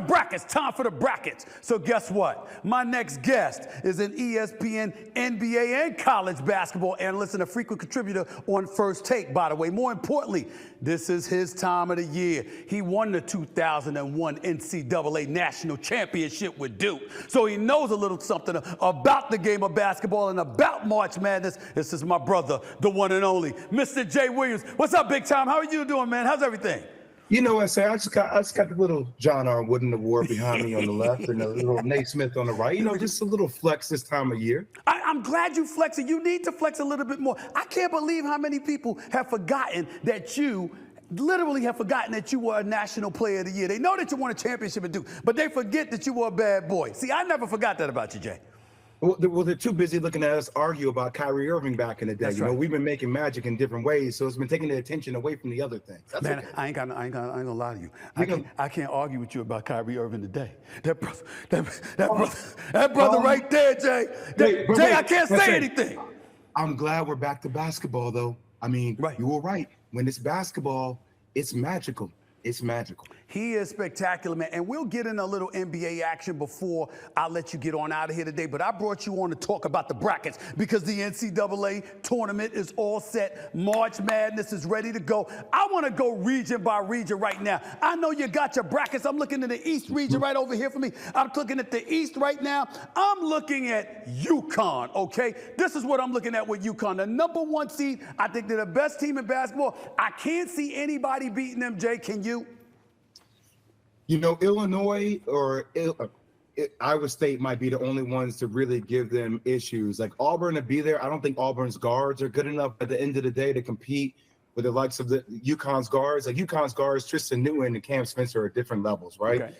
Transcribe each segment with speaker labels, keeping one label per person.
Speaker 1: Brackets, time for the brackets. So guess what? My next guest is an ESPN, NBA, and college basketball analyst and a frequent contributor on First Take, by the way. More importantly, this is his time of the year. He won the 2001 NCAA National Championship with Duke. So he knows a little something about the game of basketball and about March Madness. This is my brother, the one and only, Mr. Jay Williams. What's up, big time? How are you doing, man? How's everything?
Speaker 2: You know what I say? I just got the little John R. Wooden Award behind me on the left and a little Nate Smith on the right. You know, just a little flex this time of year.
Speaker 1: I'm glad you flex it. You need to flex a little bit more. I can't believe how many people have forgotten that you literally have forgotten that you were a National Player of the Year. They know that you won a championship at Duke, but they forget that you were a bad boy. See, I never forgot that about you, Jay.
Speaker 2: Well, they're too busy looking at us argue about Kyrie Irving back in the day.
Speaker 1: That's
Speaker 2: you know,
Speaker 1: right.
Speaker 2: we've been making magic in different ways, so it's been taking the attention away from the other things. That's
Speaker 1: Man,
Speaker 2: okay.
Speaker 1: I ain't gonna lie to you. I can't argue with you about Kyrie Irving today. That brother right there, Jay. Jay, I can't say anything.
Speaker 2: I'm glad we're back to basketball, though. I mean,
Speaker 1: Right.
Speaker 2: You were right. When it's basketball, it's magical. It's magical.
Speaker 1: He is spectacular, man. And we'll get in a little NBA action before I let you get on out of here today. But I brought you on to talk about the brackets because the NCAA tournament is all set. March Madness is ready to go. I want to go region by region right now. I know you got your brackets. I'm looking in the East region right over here for me. I'm looking at the East right now. I'm looking at UConn, okay? This is what I'm looking at with UConn. The #1 seed. I think they're the best team in basketball. I can't see anybody beating them, Jay. Can you?
Speaker 2: You know, Illinois or Iowa State might be the only ones to really give them issues. Like Auburn to be there, I don't think Auburn's guards are good enough at the end of the day to compete with the likes of the UConn's guards. Like UConn's guards, Tristan Newton and Cam Spencer are at different levels, right?
Speaker 1: Okay.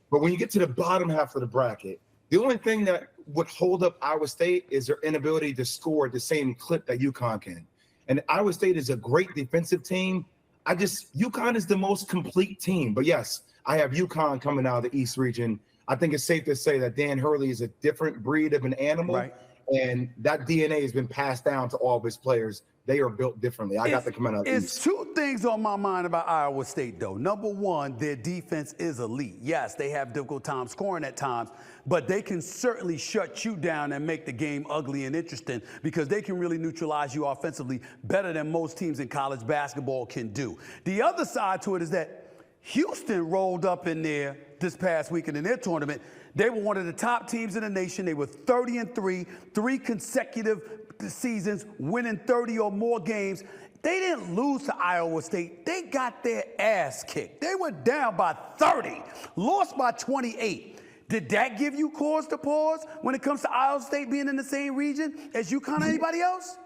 Speaker 2: But when you get to the bottom half of the bracket, the only thing that would hold up Iowa State is their inability to score at the same clip that UConn can. And Iowa State is a great defensive team. UConn is the most complete team. But yes, I have UConn coming out of the East region. I think it's safe to say that Dan Hurley is a different breed of an animal,
Speaker 1: Right.
Speaker 2: And that DNA has been passed down to all of his players. They are built differently. I got to come out of the
Speaker 1: It's
Speaker 2: East.
Speaker 1: two things on my mind about Iowa State, though. #1, their defense is elite. Yes, they have difficult time scoring at times, but they can certainly shut you down and make the game ugly and interesting because they can really neutralize you offensively better than most teams in college basketball can do. The other side to it is that Houston rolled up in there this past weekend in their tournament. They were one of the top teams in the nation. They were 30-3, 3 consecutive seasons, winning 30 or more games. They didn't lose to Iowa State. They got their ass kicked. They were down by 30, lost by 28. Did that give you cause to pause when it comes to Iowa State being in the same region as UConn or anybody else?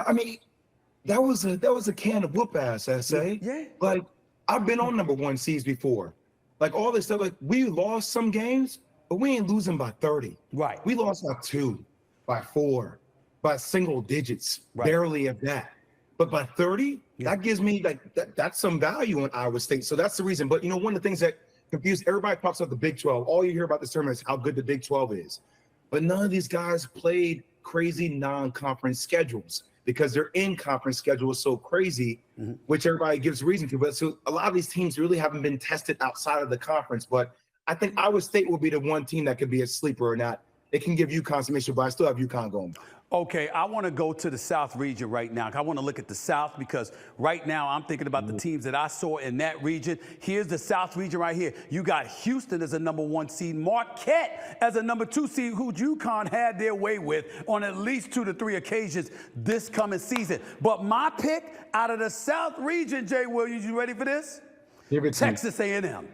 Speaker 2: I mean, that was a can of whoop ass, I say.
Speaker 1: Yeah.
Speaker 2: Like, I've been on #1 seeds before. Like all this stuff, like we lost some games, but we ain't losing by 30.
Speaker 1: Right.
Speaker 2: We lost by 2, by 4, by single digits,
Speaker 1: Right.
Speaker 2: barely at that. But by 30, that gives me that's some value in Iowa State. So that's the reason. But you know, one of the things that confused everybody talks about the Big 12. All you hear about this tournament is how good the Big 12 is. But none of these guys played crazy non-conference schedules because their in-conference schedule is so crazy, which everybody gives reason to. But so a lot of these teams really haven't been tested outside of the conference. But I think Iowa State will be the one team that could be a sleeper or not. It can give UConn some issue, but I still have UConn going.
Speaker 1: Okay, I want to go to the South region right now. I want to look at the South because right now I'm thinking about the teams that I saw in that region. Here's the South region right here. You got Houston as a #1 seed, Marquette as a #2 seed, who UConn had their way with on at least 2 to 3 occasions this coming season. But my pick out of the South region, Jay Williams, you ready for this? Texas A&M.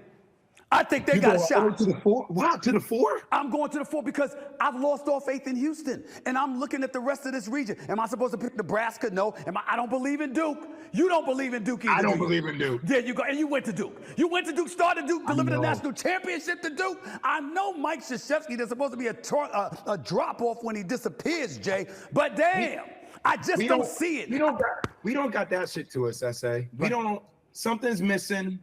Speaker 1: I think they got a shot.
Speaker 2: To the 4? Wow, to the 4?
Speaker 1: I'm going to the 4 because I've lost all faith in Houston, and I'm looking at the rest of this region. Am I supposed to pick Nebraska? No. I don't believe in Duke. You don't believe in Duke either.
Speaker 2: I don't believe in Duke.
Speaker 1: There you go. And you went to Duke. You went to Duke, started Duke, delivered a national championship to Duke. I know Mike Krzyzewski, there's supposed to be a drop-off when he disappears, Jay, but damn, I just don't see it.
Speaker 2: We don't got that shit to us, S.A. We don't. Something's missing.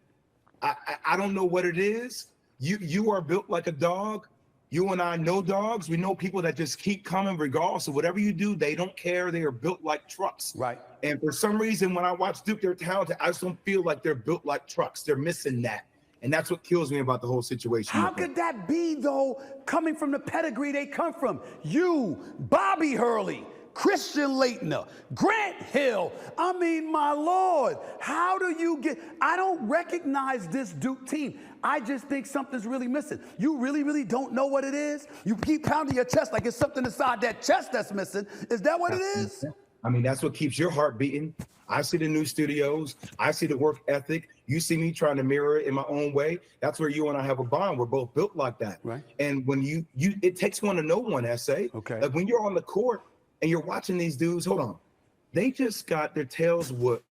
Speaker 2: I don't know what it is. You are built like a dog. You and I know dogs. We know people that just keep coming regardless of whatever you do. They don't care. They are built like trucks.
Speaker 1: Right.
Speaker 2: And for some reason, when I watch Duke, they're talented. I just don't feel like they're built like trucks. They're missing that. And that's what kills me about the whole situation.
Speaker 1: How could that be, though, coming from the pedigree they come from? You, Bobby Hurley, Christian Laettner, Grant Hill. I mean, my Lord, how do you get? I don't recognize this Duke team. I just think something's really missing. You really, really don't know what it is? You keep pounding your chest like it's something inside that chest that's missing. Is that what it is?
Speaker 2: I mean, that's what keeps your heart beating. I see the new studios. I see the work ethic. You see me trying to mirror it in my own way. That's where you and I have a bond. We're both built like that.
Speaker 1: Right.
Speaker 2: And when it takes one to know one, essay.
Speaker 1: Okay.
Speaker 2: Like when you're on the court and you're watching these dudes, hold on. They just got their tails whooped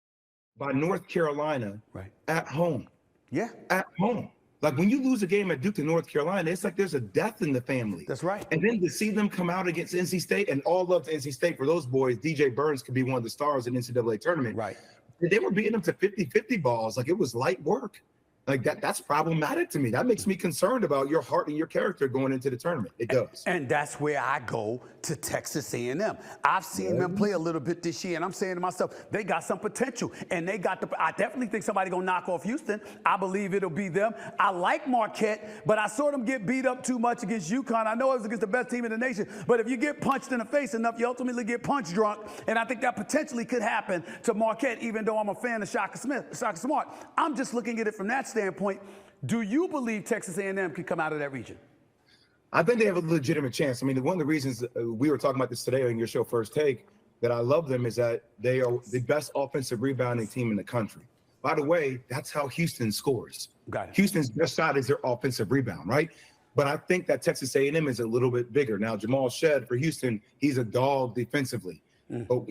Speaker 2: by North Carolina at home.
Speaker 1: Yeah.
Speaker 2: At home. Like when you lose a game at Duke to North Carolina, it's like there's a death in the family.
Speaker 1: That's right.
Speaker 2: And then to see them come out against NC State, and all love to NC State for those boys, DJ Burns could be one of the stars in the NCAA tournament.
Speaker 1: Right.
Speaker 2: They were beating them to 50-50 balls. Like it was light work. Like that's problematic to me. That makes me concerned about your heart and your character going into the tournament. It does.
Speaker 1: And that's where I go to Texas A&M. I've seen them play a little bit this year, and I'm saying to myself, they got some potential, and they got I definitely think somebody gonna knock off Houston. I believe it'll be them. I like Marquette, but I saw them get beat up too much against UConn. I know it was against the best team in the nation, but if you get punched in the face enough, you ultimately get punch drunk, and I think that potentially could happen to Marquette, even though I'm a fan of Shaka Smart. I'm just looking at it from that standpoint. Do you believe Texas A&M can come out of that region?
Speaker 2: I think they have a legitimate chance. I mean, one of the reasons we were talking about this today on your show, First Take, that I love them is that they are the best offensive rebounding team in the country. By the way, that's how Houston scores.
Speaker 1: Got it.
Speaker 2: Houston's best shot is their offensive rebound, right? But I think that Texas A&M is a little bit bigger. Now, Jamal Shedd for Houston, he's a dog defensively. But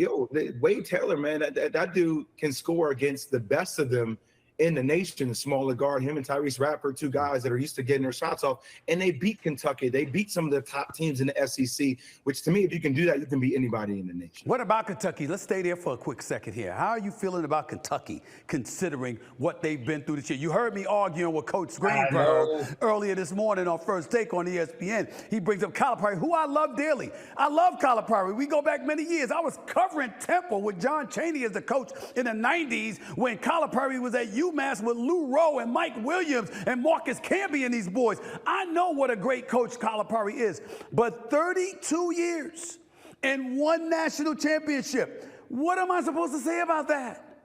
Speaker 2: Wade Taylor, man, that dude can score against the best of them in the nation. The smaller guard, him and Tyrese Radford, two guys that are used to getting their shots off, and they beat Kentucky. They beat some of the top teams in the SEC, which to me, if you can do that, you can beat anybody in the nation.
Speaker 1: What about Kentucky? Let's stay there for a quick second here. How are you feeling about Kentucky, considering what they've been through this year? You heard me arguing with Coach Greenberg earlier this morning on First Take on ESPN. He brings up Calipari, who I love dearly. I love Calipari. We go back many years. I was covering Temple with John Chaney as the coach in the 90s when Calipari was at UMass with Lou Rowe and Mike Williams and Marcus Camby and these boys. I know what a great coach Calipari is, but 32 years and one national championship. What am I supposed to say about that?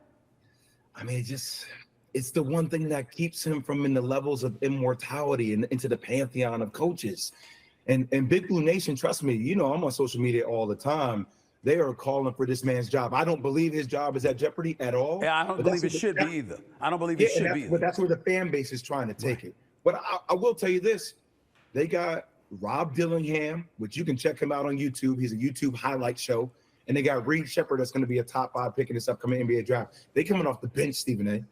Speaker 2: I mean, it's the one thing that keeps him from in the levels of immortality and into the pantheon of coaches. And Big Blue Nation, trust me, you know I'm on social media all the time. They are calling for this man's job. I don't believe his job is at jeopardy at all.
Speaker 1: Yeah, I don't believe it should be either. I don't believe it should be either.
Speaker 2: But that's where the fan base is trying to take it. But I will tell you this. They got Rob Dillingham, which you can check him out on YouTube. He's a YouTube highlight show. And they got Reed Shepherd that's going to be a top 5 pick in this upcoming NBA draft. They coming off the bench, Stephen A.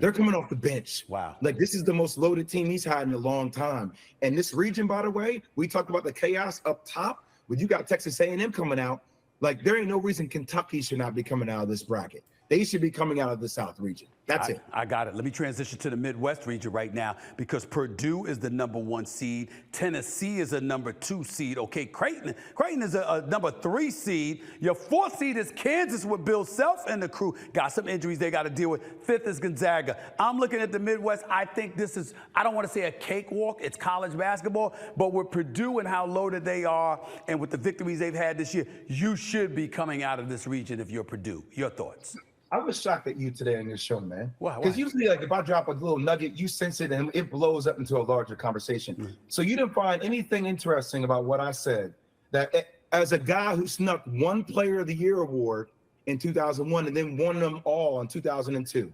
Speaker 2: They're coming off the bench.
Speaker 1: Wow.
Speaker 2: Like, this is the most loaded team he's had in a long time. And this region, by the way, we talked about the chaos up top. When you got Texas A&M coming out, like, there ain't no reason Kentucky should not be coming out of this bracket. They should be coming out of the South region. That's it.
Speaker 1: I got it. Let me transition to the Midwest region right now because Purdue is the #1 seed. Tennessee is a #2 seed. Okay, Creighton is a #3 seed. Your 4th seed is Kansas with Bill Self and the crew. Got some injuries they got to deal with. 5th is Gonzaga. I'm looking at the Midwest. I think this is, I don't want to say a cakewalk. It's college basketball. But with Purdue and how loaded they are and with the victories they've had this year, you should be coming out of this region if you're Purdue. Your thoughts?
Speaker 2: I was shocked at you today on your show, man.
Speaker 1: Why?
Speaker 2: Because usually, like, if I drop a little nugget, you sense it and it blows up into a larger conversation. So you didn't find anything interesting about what I said, that as a guy who snuck one Player of the Year award in 2001 and then won them all in 2002.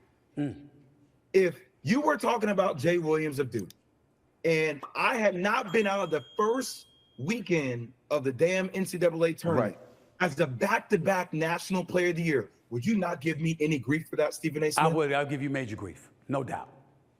Speaker 2: If you were talking about Jay Williams of Duke and I had not been out of the first weekend of the damn NCAA tournament as the back-to-back National Player of the Year, would you not give me any grief for that, Stephen A. Smith?
Speaker 1: I would. I'll give you major grief. No doubt.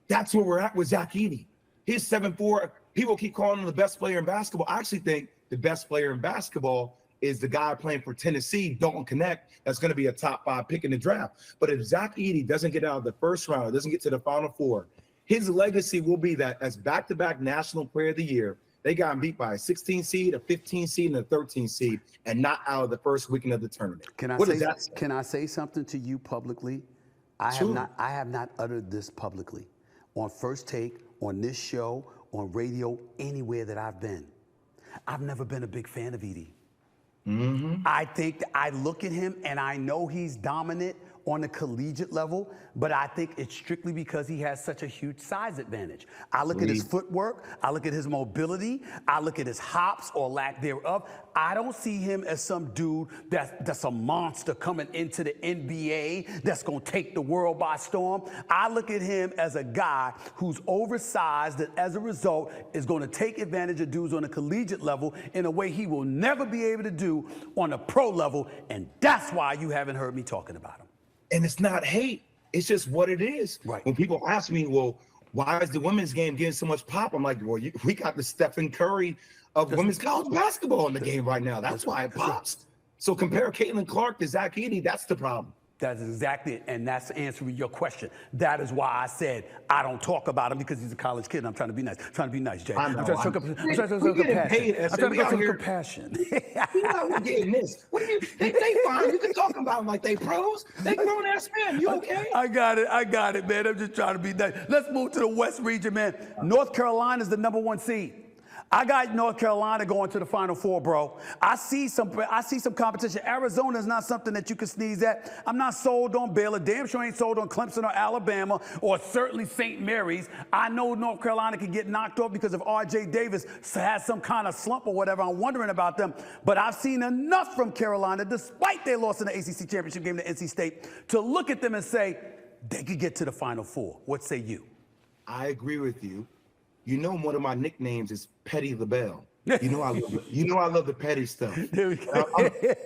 Speaker 2: That's where we're at with Zach Edey. He's 7'4". People keep calling him the best player in basketball. I actually think the best player in basketball is the guy playing for Tennessee, Dalton Connect, that's going to be a top 5 pick in the draft. But if Zach Edey doesn't get out of the first round, doesn't get to the Final Four, his legacy will be that as back-to-back National Player of the Year, they got him beat by a 16 seed, a 15 seed, and a 13 seed, and not out of the first weekend of the tournament.
Speaker 1: Can I say something to you publicly? I have not uttered this publicly. on First Take, on this show, on radio, anywhere that I've been. I've never been a big fan of Edie. I think that I look at him and I know he's dominant on the collegiate level, but I think it's strictly because he has such a huge size advantage. I look at his footwork, I look at his mobility, I look at his hops or lack thereof. I don't see him as some dude that's a monster coming into the NBA that's gonna take the world by storm. I look at him as a guy who's oversized that as a result is gonna take advantage of dudes on a collegiate level in a way he will never be able to do on a pro level, and that's why you haven't heard me talking about him.
Speaker 2: And it's not hate. It's just what it is.
Speaker 1: Right.
Speaker 2: When people ask me, well, why is the women's game getting so much pop? I'm like, well, we got the Stephen Curry of women's college basketball in the game right now. That's why it pops. So compare Caitlin Clark to Zach Edey. That's the problem.
Speaker 1: That's exactly it, and that's answering your question. That is why I said I don't talk about him because he's a college kid. And I'm trying to be nice. Jay. I'm trying to show compassion.
Speaker 2: We're not getting this. What do you? They fine. You can talk about them like they pros. They grown ass men. You okay?
Speaker 1: I got it, man. I'm just trying to be nice. Let's move to the West region, man. North Carolina is the #1 seed. I got North Carolina going to the Final Four, bro. I see some competition. Arizona is not something that you can sneeze at. I'm not sold on Baylor. Damn sure ain't sold on Clemson or Alabama or certainly St. Mary's. I know North Carolina can get knocked off because of R.J. Davis has some kind of slump or whatever. I'm wondering about them. But I've seen enough from Carolina, despite their loss in the ACC championship game to NC State, to look at them and say they could get to the Final Four. What say you?
Speaker 2: I agree with you. You know, one of my nicknames is Petty LaBelle. You know I love the petty stuff.
Speaker 1: There we go.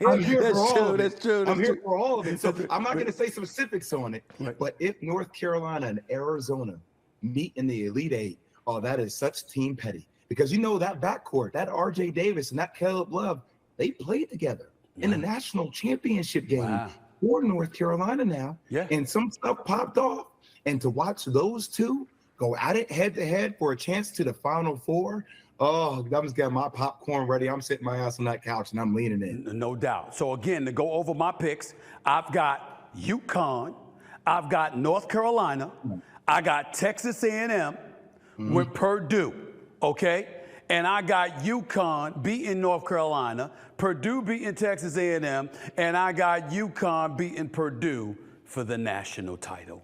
Speaker 2: I'm here for all of it.
Speaker 1: That's true.
Speaker 2: I'm here for all of it. So I'm not going to say specifics on it.
Speaker 1: Right.
Speaker 2: But if North Carolina and Arizona meet in the Elite Eight, oh, that is such team petty. Because you know that backcourt, that R.J. Davis and that Caleb Love, they played together in the national championship game for North Carolina now.
Speaker 1: Yeah.
Speaker 2: And some stuff popped off. And to watch those two go at it head to head for a chance to the Final Four. Oh, I'm just getting my popcorn ready. I'm sitting my ass on that couch and I'm leaning in.
Speaker 1: No doubt. So again, to go over my picks, I've got UConn, I've got North Carolina, I got Texas A&M with Purdue, okay? And I got UConn beating North Carolina, Purdue beating Texas A&M, and I got UConn beating Purdue for the national title.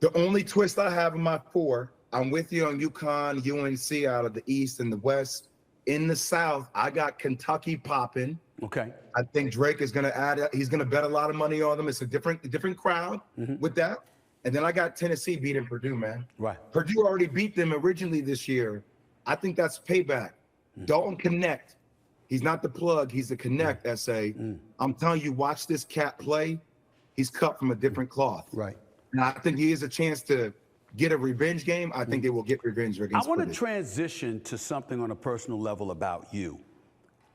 Speaker 2: The only twist I have in my four, I'm with you on UConn, UNC out of the East and the West. In the South, I got Kentucky popping.
Speaker 1: Okay.
Speaker 2: I think Drake is going to add, he's going to bet a lot of money on them. It's a different crowd with that. And then I got Tennessee beating Purdue, man.
Speaker 1: Right.
Speaker 2: Purdue already beat them originally this year. I think that's payback. Dalton Connect. He's not the plug. He's the connect, S.A. I'm telling you, watch this cat play. He's cut from a different cloth.
Speaker 1: Right.
Speaker 2: And I think he has a chance to get a revenge game. I think they will get revenge against
Speaker 1: I want to
Speaker 2: Purdue.
Speaker 1: transition to something on a personal level about you.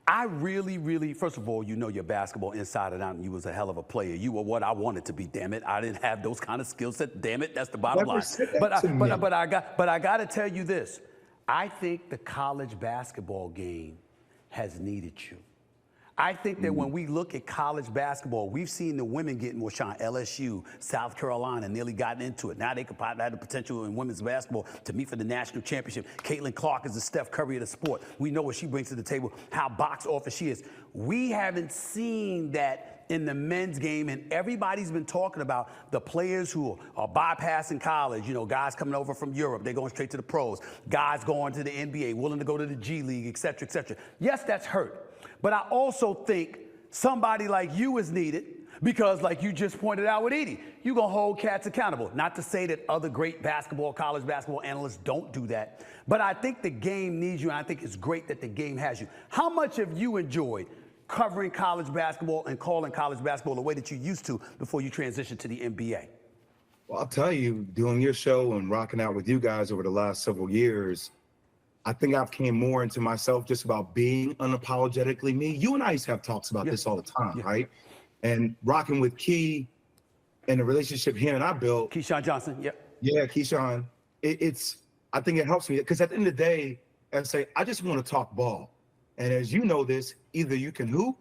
Speaker 1: I really, first of all, you know your basketball inside and out, and you was a hell of a player. You were what I wanted to be, damn it. I didn't have those kind of skill sets, damn it. That's the bottom line. But I got to tell you this. I think the college basketball game has needed you. I think that when we look at college basketball, we've seen the women getting more shine. LSU, South Carolina nearly gotten into it. Now they could have the potential in women's basketball to meet for the national championship. Caitlin Clark is the Steph Curry of the sport. We know what she brings to the table, how box office she is. We haven't seen that in the men's game, and everybody's been talking about the players who are bypassing college. You know, guys coming over from Europe, they're going straight to the pros. Guys going to the NBA, willing to go to the G League, et cetera, et cetera. Yes, that's hurt. But I also think somebody like you is needed because, like you just pointed out with Edie, you're going to hold cats accountable. Not to say that other great college basketball analysts don't do that, but I think the game needs you, and I think it's great that the game has you. How much have you enjoyed covering college basketball and calling college basketball the way that you used to before you transitioned to the NBA?
Speaker 2: Well, I'll tell you, doing your show and rocking out with you guys over the last several years, I think I've came more into myself just about being unapologetically me. You and I used to have talks about this all the time, right? And rocking with Key and the relationship him and I built.
Speaker 1: Keyshawn Johnson,
Speaker 2: Yeah, Keyshawn. I think it helps me because at the end of the day, I just want to talk ball. And as you know this, either you can hoop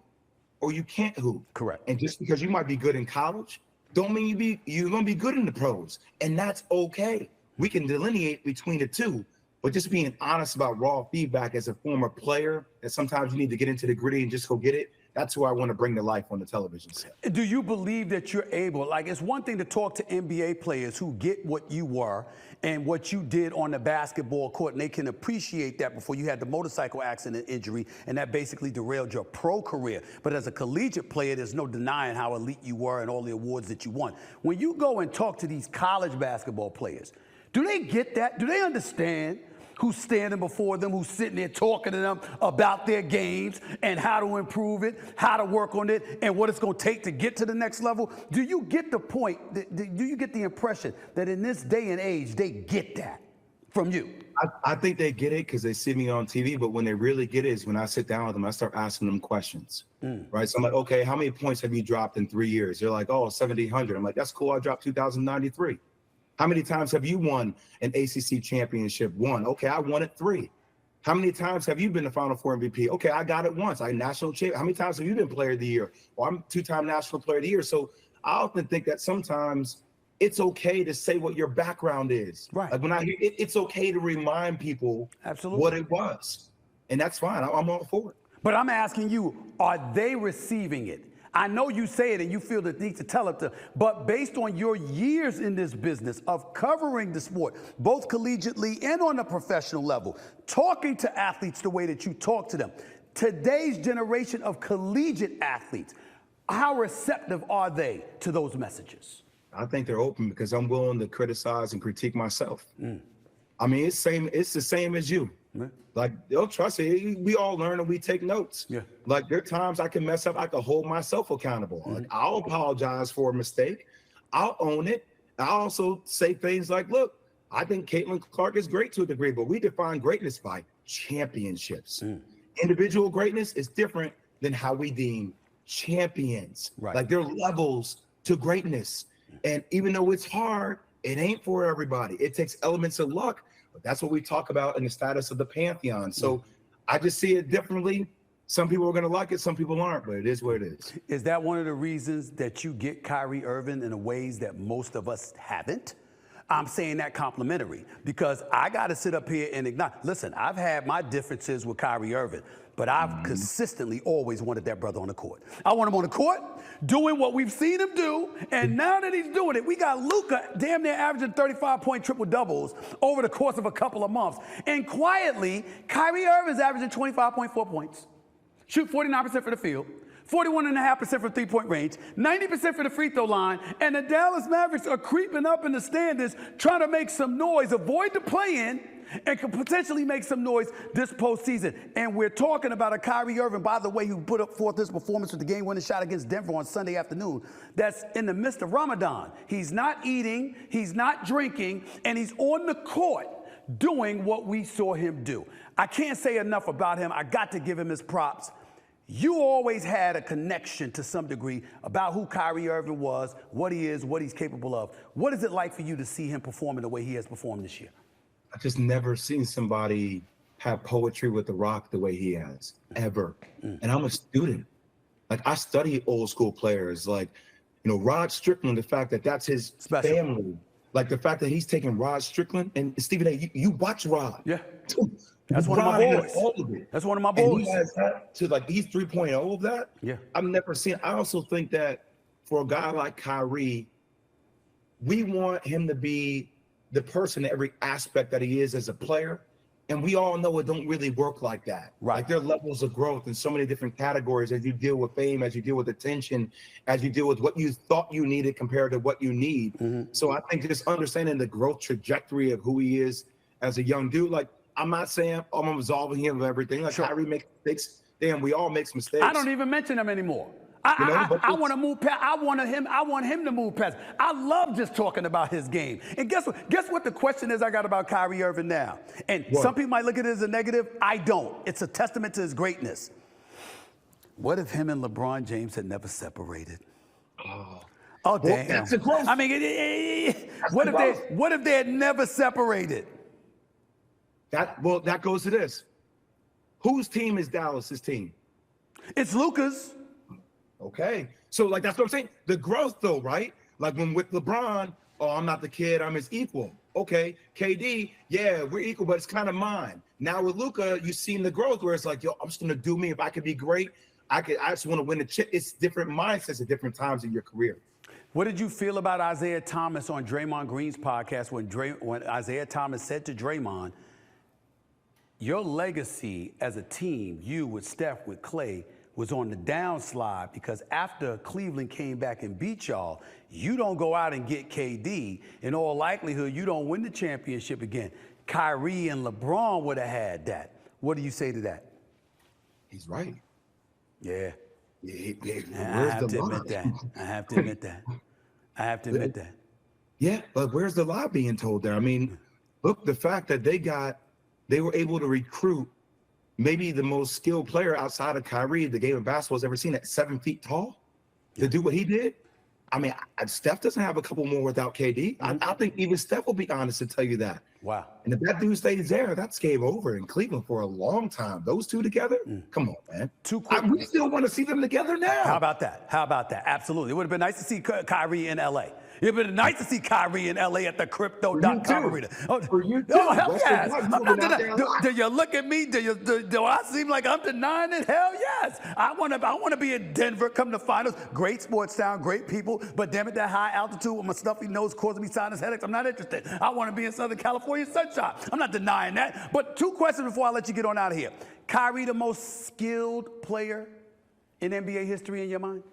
Speaker 2: or you can't hoop.
Speaker 1: Correct.
Speaker 2: And just because you might be good in college, don't mean you're going to be good in the pros. And that's okay. we can delineate between the two. But just being honest about raw feedback as a former player, that sometimes you need to get into the gritty and just go get it. That's who I want to bring to life on the television set.
Speaker 1: Do you believe that you're able, like it's one thing to talk to NBA players who get what you were and what you did on the basketball court, and they can appreciate that before you had the motorcycle accident injury, and that basically derailed your pro career. But as a collegiate player, there's no denying how elite you were and all the awards that you won. When you go and talk to these college basketball players, do they get that? Do they understand who's standing before them, who's sitting there talking to them about their games and how to improve it, how to work on it, and what it's going to take to get to the next level? Do you get the point? Do you get the impression that in this day and age, they get that from you?
Speaker 2: I think they get it because they see me on TV, but when they really get it is when I sit down with them, I start asking them questions, right? So I'm like, okay, how many points have you dropped in 3 years? They're like, oh, 1,700. I'm like, that's cool. I dropped 2,093. How many times have you won an ACC championship? 1. Okay, I won it 3. How many times have you been the Final Four MVP? Okay, I got it once. I national champ. How many times have you been Player of the Year? Well, I'm 2-time National Player of the Year. So I often think that sometimes it's okay to say what your background is.
Speaker 1: Right.
Speaker 2: Like when I hear it, it's okay to remind people what it was, and that's fine. I'm all for it.
Speaker 1: But I'm asking you, are they receiving it? I know you say it and you feel the need to tell it to, but based on your years in this business of covering the sport, both collegiately and on a professional level, talking to athletes the way that you talk to them, today's generation of collegiate athletes, how receptive are they to those messages?
Speaker 2: I think they're open because I'm willing to criticize and critique myself. I mean, it's the same as you. Like, they'll trust it. We all learn and we take notes.
Speaker 1: Yeah.
Speaker 2: Like, there are times I can mess up. I can hold myself accountable. Like, I'll apologize for a mistake. I'll own it. I'll also say things like, look, I think Caitlin Clark is great to a degree, but we define greatness by championships. Individual greatness is different than how we deem champions.
Speaker 1: Right.
Speaker 2: Like, there are levels to greatness. And even though it's hard, it ain't for everybody. It takes elements of luck. But that's what we talk about in the status of the Pantheon. So I just see it differently. Some people are going to like it, some people aren't, but it is what it is.
Speaker 1: Is that one of the reasons that you get Kyrie Irving in the ways that most of us haven't? I'm saying that complimentary because I got to sit up here and acknowledge, listen, I've had my differences with Kyrie Irving, but I've consistently always wanted that brother on the court. I want him on the court doing what we've seen him do, and now that he's doing it, we got Luka damn near averaging 35-point triple-doubles over the course of a couple of months. And quietly, Kyrie Irving's averaging 25.4 points, shoot 49% for the field, 41.5% from three-point range, 90% for the free throw line, and the Dallas Mavericks are creeping up in the standings, trying to make some noise, avoid the play-in, and could potentially make some noise this postseason. And we're talking about a Kyrie Irving, by the way, who put up forth his performance with the game-winning shot against Denver on Sunday afternoon. That's in the midst of Ramadan. He's not eating, he's not drinking, and he's on the court doing what we saw him do. I can't say enough about him. I got to give him his props. You always had a connection to some degree about who Kyrie Irving was, what he is, what he's capable of. What is it like for you to see him performing the way he has performed this year?
Speaker 2: I just never seen somebody have poetry with the rock the way he has, ever. And I'm a student. Like, I study old school players. Like, you know, Rod Strickland, the fact that that's his family. Like, the fact that he's taking Rod Strickland. And Stephen A., you watch Rod.
Speaker 1: Yeah. That's one of my boys.
Speaker 2: All of it.
Speaker 1: That's one of my boys.
Speaker 2: And he has that to, like, he's 3.0 of that.
Speaker 1: Yeah.
Speaker 2: I've never seen. I also think that for a guy like Kyrie, we want him to be the person in every aspect that he is as a player. And we all know it don't really work like that.
Speaker 1: Right.
Speaker 2: Like, there are levels of growth in so many different categories as you deal with fame, as you deal with attention, as you deal with what you thought you needed compared to what you need. So I think just understanding the growth trajectory of who he is as a young dude, like, I'm not saying I'm absolving him of everything. Like, Kyrie makes mistakes. Damn, we all make mistakes.
Speaker 1: I don't even mention him anymore. I want to move past. I want him to move past. I love just talking about his game. And guess what? Guess what the question is I got about Kyrie Irving now? And some people might look at it as a negative. I don't. It's a testament to his greatness. What if him and LeBron James had never separated? Oh, damn.
Speaker 2: Well, that's a growth.
Speaker 1: I mean, what if they had never separated?
Speaker 2: That goes to this. Whose team is Dallas's team?
Speaker 1: It's Luka's.
Speaker 2: Okay. So, like, that's what I'm saying. The growth, though, right? Like, when with LeBron, oh, I'm not the kid, I'm his equal. okay, KD, yeah, we're equal, but it's kind of mine. Now with Luka, you've seen the growth where it's like, yo, I'm just gonna do me. If I could be great, I just want to win the chip. It's different mindsets at different times in your career.
Speaker 1: What did you feel about Isaiah Thomas on Draymond Green's podcast when Isaiah Thomas said to Draymond, your legacy as a team, you with Steph, with Clay, was on the downslide because after Cleveland came back and beat y'all, you don't go out and get KD. In all likelihood, you don't win the championship again. Kyrie and LeBron would have had that. What do you say to that?
Speaker 2: He's right.
Speaker 1: Yeah.
Speaker 2: I
Speaker 1: have to admit that. I have to admit that.
Speaker 2: Yeah, but where's the lie being told there? I mean, look, the fact that they were able to recruit maybe the most skilled player outside of Kyrie the game of basketball has ever seen at 7 feet tall to do what he did. I mean, Steph doesn't have a couple more without KD. I think even Steph will be honest to tell you that.
Speaker 1: Wow.
Speaker 2: And if that dude stays there, that's game over in Cleveland for a long time. Those two together? Come on, man. We still want to see them together now.
Speaker 1: How about that? Absolutely. It would have been nice to see Kyrie in LA. It would have been nice to see Kyrie in LA at the Crypto.com arena.
Speaker 2: For you too.
Speaker 1: Oh, hell yes. Do you look at me? Do I seem like I'm denying it? Hell yes. I want to be in Denver, come to finals. Great sports town, great people, but damn it, that high altitude with my stuffy nose causing me sinus headaches. I'm not interested. I want to be in Southern California sunshine. I'm not denying that. But 2 questions before I let you get on out of here. Kyrie, the most skilled player in NBA history in your mind?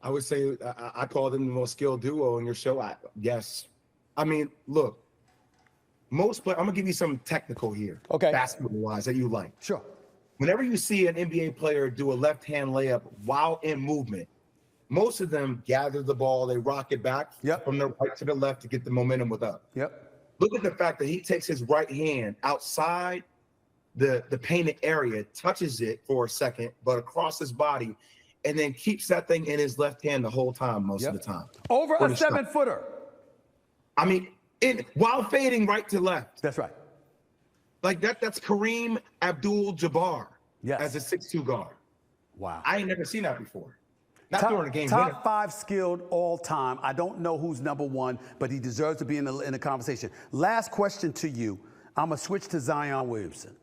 Speaker 2: I would say I call them the most skilled duo in your show. Yes. I mean, look, most players, I'm going to give you some technical here,
Speaker 1: okay,
Speaker 2: basketball-wise, that you like.
Speaker 1: Sure.
Speaker 2: Whenever you see an NBA player do a left-hand layup while in movement, most of them gather the ball, they rock it back from the right to the left to get the momentum with up. Look at the fact that he takes his right hand outside the painted area, touches it for a second, but across his body, and then keeps that thing in his left hand the whole time, most of the time.
Speaker 1: Over a 7-footer.
Speaker 2: I mean, while fading right to left.
Speaker 1: That's right.
Speaker 2: Like that's Kareem Abdul-Jabbar as a 6'2" guard.
Speaker 1: Wow.
Speaker 2: I ain't never seen that before. Not during a game.
Speaker 1: Top 5 skilled all time. I don't know who's number 1, but he deserves to be in the conversation. Last question to you. I'm going to switch to Zion Williamson.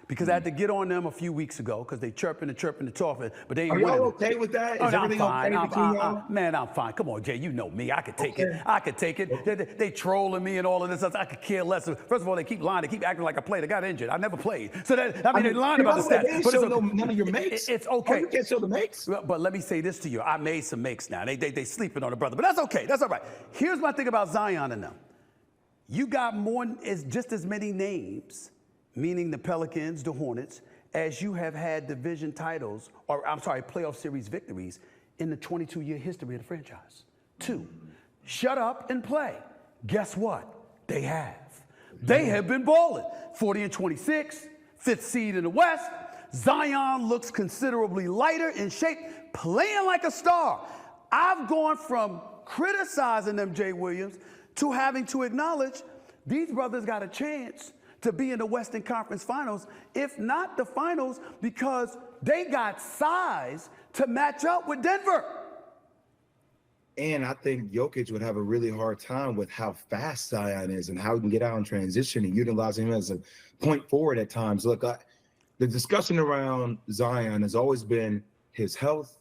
Speaker 1: Because I had to get on them a few weeks ago because they chirping and talking, but they ain't winning.
Speaker 2: Are y'all okay with that? Is everything okay between y'all?
Speaker 1: Man, I'm fine. Come on, Jay, you know me. I could take it. I could take it. They trolling me and all of this. I could care less. First of all, they keep lying. They keep acting like I played. I got injured. I never played. So they're lying about the stats.
Speaker 2: They show none of your makes.
Speaker 1: It's okay.
Speaker 2: You can't show the makes.
Speaker 1: But let me say this to you. I made some makes now. They sleeping on the brother, but that's okay. That's all right. Here's my thing about Zion and them. You got just as many names, meaning the Pelicans, the Hornets, as you have had division titles, playoff series victories in the 22-year history of the franchise. 2, shut up and play. Guess what? They have. They have been balling. 40-26, 5th seed in the West. Zion looks considerably lighter in shape, playing like a star. I've gone from criticizing them, Jay Williams, to having to acknowledge these brothers got a chance to be in the Western Conference Finals, if not the finals, because they got size to match up with Denver.
Speaker 2: And I think Jokic would have a really hard time with how fast Zion is and how he can get out in transition and utilizing him as a point forward at times. Look, the discussion around Zion has always been his health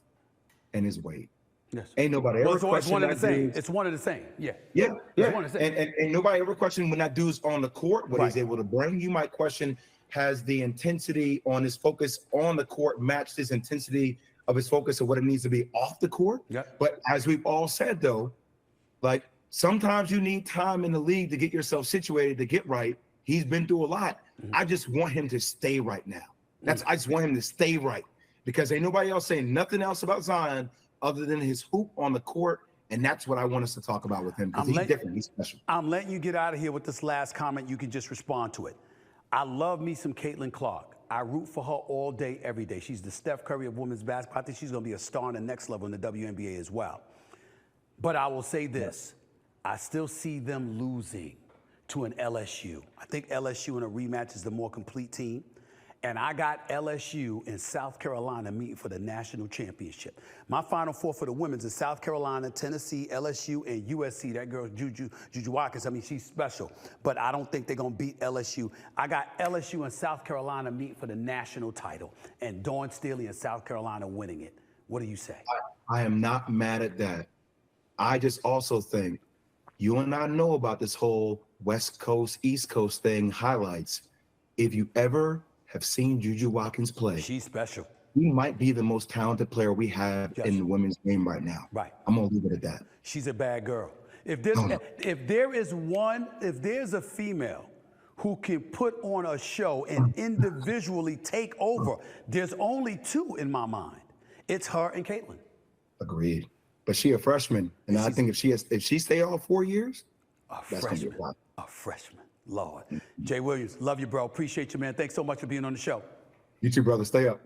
Speaker 2: and his weight.
Speaker 1: Yes.
Speaker 2: Ain't nobody ever questioned
Speaker 1: it's one of the
Speaker 2: that
Speaker 1: same.
Speaker 2: dude.
Speaker 1: It's one of the same. Yeah.
Speaker 2: Yeah.
Speaker 1: It's one of the same.
Speaker 2: And nobody ever questioned when that dude's on the court, what he's able to bring. You might question, has the intensity on his focus on the court matched his intensity of his focus of what it needs to be off the court?
Speaker 1: Yeah.
Speaker 2: But as we've all said, though, like sometimes you need time in the league to get yourself situated, to get right. He's been through a lot. I just want him to stay right now. I just want him to stay right because ain't nobody else saying nothing else about Zion other than his hoop on the court, and that's what I want us to talk about with him because he's different, he's special.
Speaker 1: I'm letting you get out of here with this last comment. You can just respond to it. I love me some Caitlin Clark. I root for her all day, every day. She's the Steph Curry of women's basketball. I think she's going to be a star on the next level in the WNBA as well. But I will say this. I still see them losing to an LSU. I think LSU in a rematch is the more complete team. And I got LSU and South Carolina meeting for the national championship. My Final Four for the women's is South Carolina, Tennessee, LSU, and USC. That girl, Juju Watkins, I mean, she's special. But I don't think they're going to beat LSU. I got LSU and South Carolina meeting for the national title. And Dawn Staley and South Carolina winning it. What do you say?
Speaker 2: I am not mad at that. I just also think you and I know about this whole West Coast, East Coast thing highlights. If you ever have seen Juju Watkins play,
Speaker 1: She's special.
Speaker 2: he might be the most talented player we have
Speaker 1: Yes.
Speaker 2: in the women's game right now.
Speaker 1: Right.
Speaker 2: I'm gonna leave it at that.
Speaker 1: She's a bad girl. If there's a female who can put on a show and individually take over, there's only two in my mind. It's her and Caitlin.
Speaker 2: Agreed. But she a freshman, and I think if she stay all 4 years, that's gonna be a lot.
Speaker 1: A freshman. Lord. Jay Williams, love you, bro. Appreciate you, man. Thanks so much for being on the show.
Speaker 2: You too, brother. Stay up.